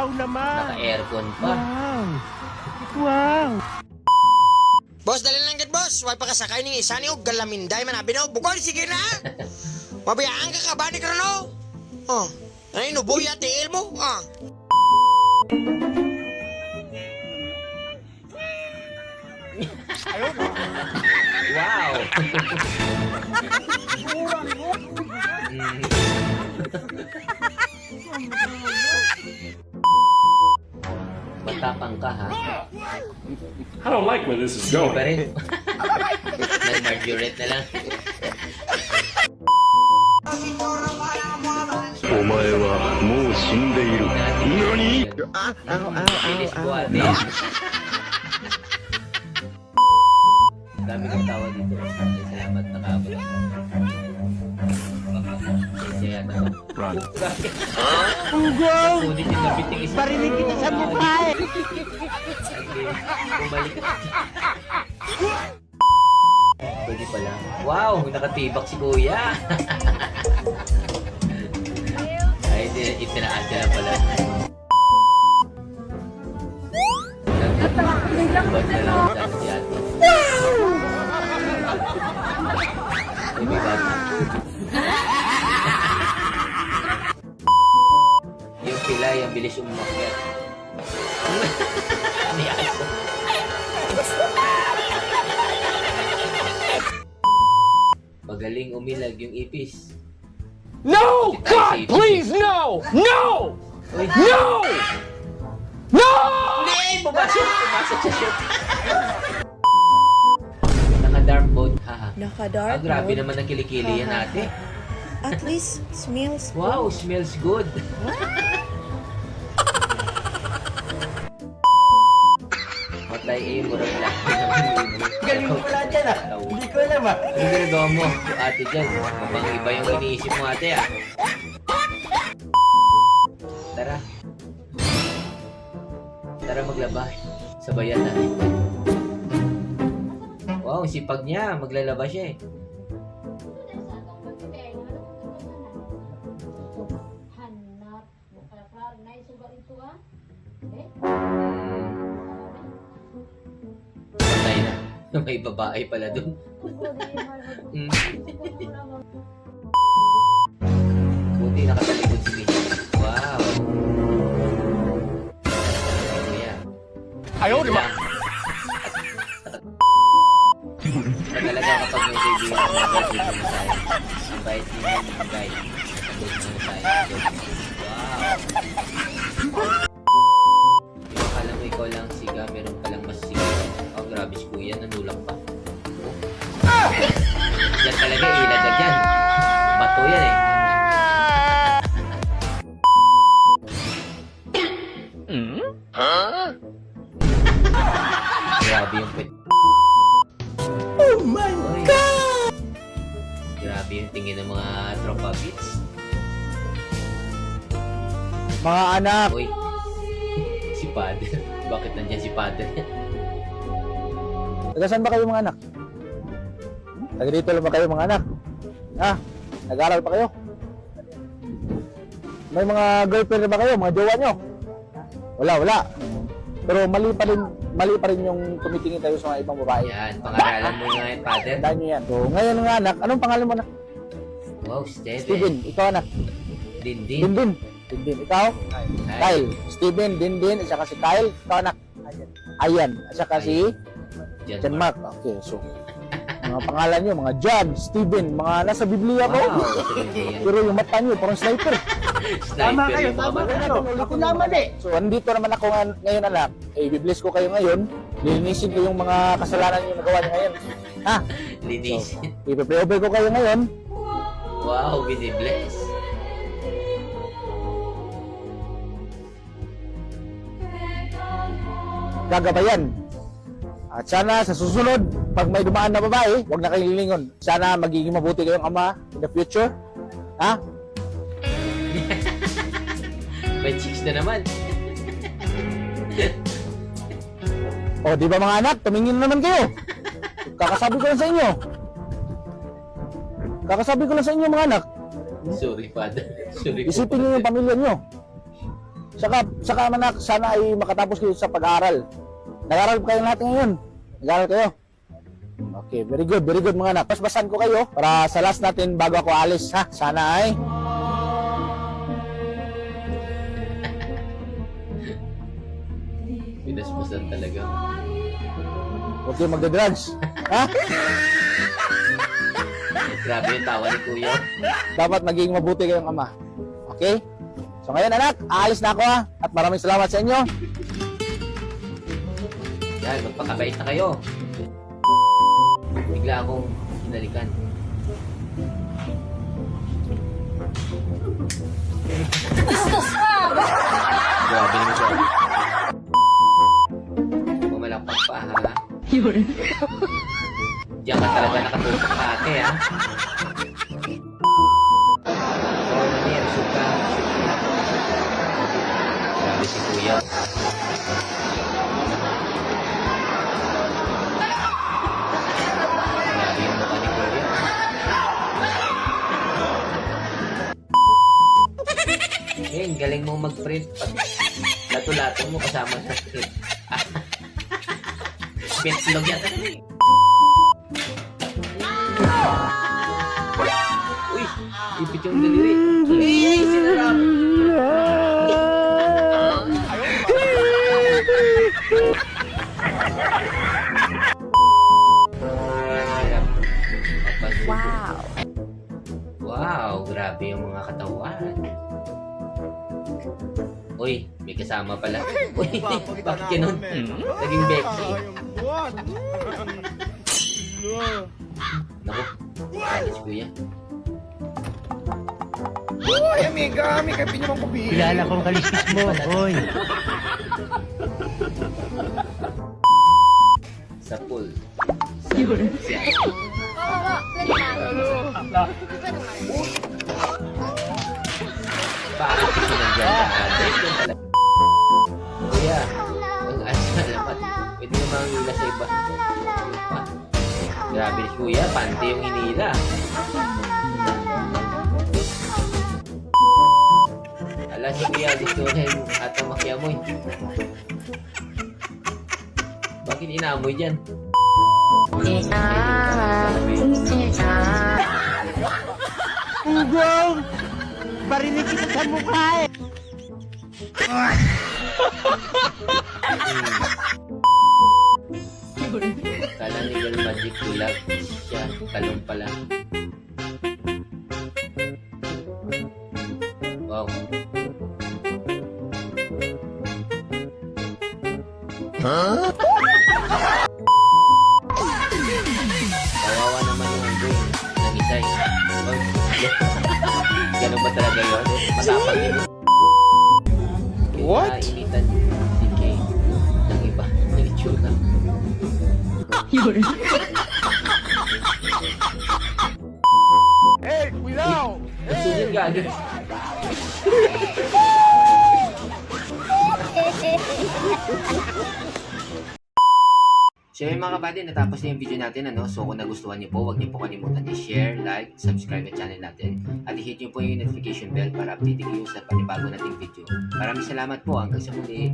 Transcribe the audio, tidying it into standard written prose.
Wow naman. Naka-aircon pa. Wow. Wow. Boss, dali lang git boss. Way pa kasakay ni isa ni og galaminday man abi no. Bukod sige na. Mabayaan ka ba ni Krono? Oh. Ay no buya tiil mo. Ah. Wow! Matapang ka, ha? I don't like where this is going. Pa rin. Nag-margarette na lang. お前はもう死んでいる。何？ Bilis buhati. Dami kong tawa dito. Salamat na kabel. Kasi yata. Run. Ugong. Ngunit yung nabiting isa. Barinig kita sa mukha eh. Bumalik ka. Pwede pala. Wow! Nakatibak si Kuya. Ay, itinaas niya lang pala. Nagtubad na lang sa si ate. Ay, may bago. Yung pilay, ang bilis umakyat. Ni aso. Magaling umilag yung ipis. No! God, please, no! No! Uy. No! No! Hindi! Pumasok sa shoot. Naka-dark mode, haha. Naka-dark Grabe mode. naman ang kilikili yan ate. At least smells good. Wow, smells good. Matay aim mo rin lang. Galing mo pala dyan ah. Hindi ko alam ah. Ano ginagawa mo, ate dyan? Mabang iba yung iniisip mo ate ah. Tara. Tara maglaba. Sabayan natin. Wow, sipag niya. Maglalaba siya eh. Hanap mo kaya na isuga ito ah. Patay na. May babae pala dun. Mm. Buti nakatalikod si Mrs. Wow. Kuya. Ayaw, di ba? Talaga kapag may kaibigan na nag-birthday mo sa akin, ang bait niya yung bait. Sagot mo sa akin. Wow. Di ba kala mo ikaw lang siga, meron palang mas siga. Oh, grabe si Kuya, nanulak pa. Oh. Yan talaga, ilaga dyan. Bato yan eh. Grabe yung pet. Oh my God! Grabe yung tingin ng mga tropa beats. Mga anak, Uy, si Father. Bakit nandyan si Father? taga saan ba kayo mga anak? Taga dito lang ba kayo mga anak? Ha? Nag-aaral pa kayo? May mga girlfriend na ba kayo? Mga jowa nyo? Wala. Pero mali pa rin yung tumitingin kayo sa mga ibang babae. Yan, pangaralan mo nga yung Father. Tandaan nyo yan. So, ngayon mga anak, anong pangalan mo anak? Wow, Steven. Steven, ikaw anak. Dindin. Dindin, ikaw? Kyle. Steven, Dindin, at saka si Kyle. Ikaw anak? Ayan. At saka si John Mark. Okay, so mga pangalan nyo, mga John, Steven, mga nasa Biblia po. Wow. Pero yung mata nyo, parang sniper. Tama kayo, tama kayo. Ako naman eh. So, andito naman ako ngayon anak. I-bless ko kayo ngayon. Lilinisin ko yung mga kasalanan nyo nagawa nyo ngayon. Ha? Linis. I-pray over ko kayo ngayon. Wow, binibless. Gagabayan. At sana sa susunod, pag may dumaan na babae, huwag na kayong lilingon. Sana magiging mabuti kayong ama in the future. Ha? May chicks na naman. O, di ba mga anak? Tumingin naman kayo. Kakasabi ko lang sa inyo. Kakasabi ko lang sa inyo mga anak. Sorry, Father. Sorry po. Isipin niyo yung pamilya niyo. Saka manak, sana ay makatapos kayo sa pag-aaral. Nag-aaral kayo lahat ngayon. Nag-aaral kayo. Okay, very good mga anak. Basbasan ko kayo para sa last natin bago ako alis, ha? Sana ay Pinaspasan talaga. huwag kayo magda-drugs. Ha? Grabe yung tawa ni Kuya. Dapat maging mabuti kayong ama. Okay? So ngayon anak, aalis na ako ha. At maraming salamat sa inyo. Yan, magpakabait na kayo. Bigla akong hinalikan. Grabe naman siya. Pumalakpak pa ha. Diyan ka talaga nakatutok ka ate ha. Oo na niya, suka. Grabe si Kuya. Grabe yung mukha ni Kuya. Eh, galing mo mag-print. Lato-lato mo kasama sa script. Pitlog yata na eh. Uy, ipit yung daliri. Uy, sinarap. Wow. Wow, grabe yung mga katawan. Uy, may kasama pala. Uy, bakit ganun? Naging Becky. Naku, alis Kuya. Kilala kong kaliskis mo, oy. Sa pool. Bakit kasi nandyan ka ate? Kuya, salamat. Pwede namang hila sa iba. Pa. Grabe ni Kuya, pante yung hinila. Ala si Kuya, gusto na yung ata makiamoy. Bakit inaamoy dyan? Ugong! Barinig kita sa mukha eh! Kala ni Girl Magic Kulag siya, talong pala. Wow. Kawawa naman yung Android ng isay. Ganun ba talaga yun? Matapang din. What? Initan si Kay ng iba na itsura. Hey, cuidado! Gusto niya gagi. So yun mga kapatid, natapos na yung video natin. So kung nagustuhan niyo po, huwag niyo po kalimutan i-share, like, subscribe na channel natin. At i-hit niyo po yung notification bell para update kayo sa panibago nating video. Maraming salamat po. Hanggang sa muli.